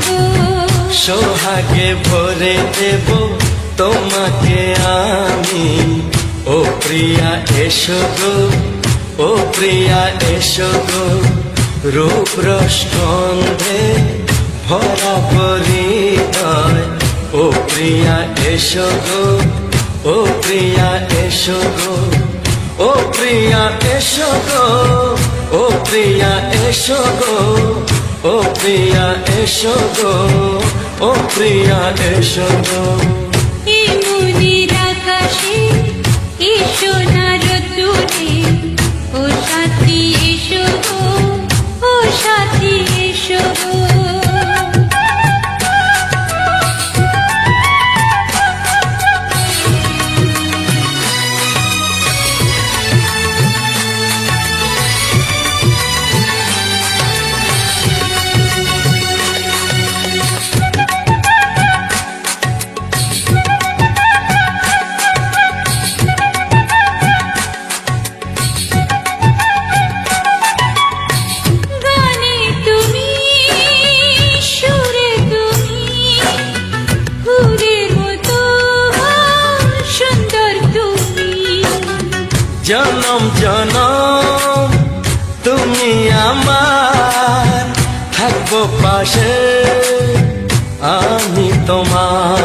গো, সোহাগে ভরে দেব তোমাকে আমি। ও প্রিয়া এসো গো, ও প্রিয়া এসো গো, রূপ রসগন্ধে ভরা পরিণয়। ও প্রিয়া এসো গো, ও প্রিয়া এসো গো, ও প্রিয়া এসো গো, ও প্রিয়া এসো গো, ও প্রিয়া এসো গো, ও প্রিয়া এসো গো। এই মনের আকাশে এই সোনার তুলে, ও সাথী এসো গো, ও সাথী এসো গো। গানে তুমি, সুরে তুমি, ফুলের মতো সুন্দর তুমি। জনম জনম তুমি আমার, থাকবো পাশে আমি তোমার।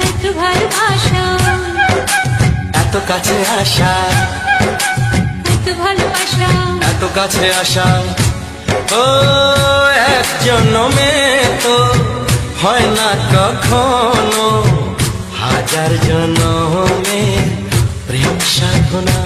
এত ভালোবাসা, এত কাছে আসা, এত ভালোবাসা, এত কাছে আসা, ও এক জন্মে তো হয় না কখনো, হাজার জন্মে প্রেম সাধনা।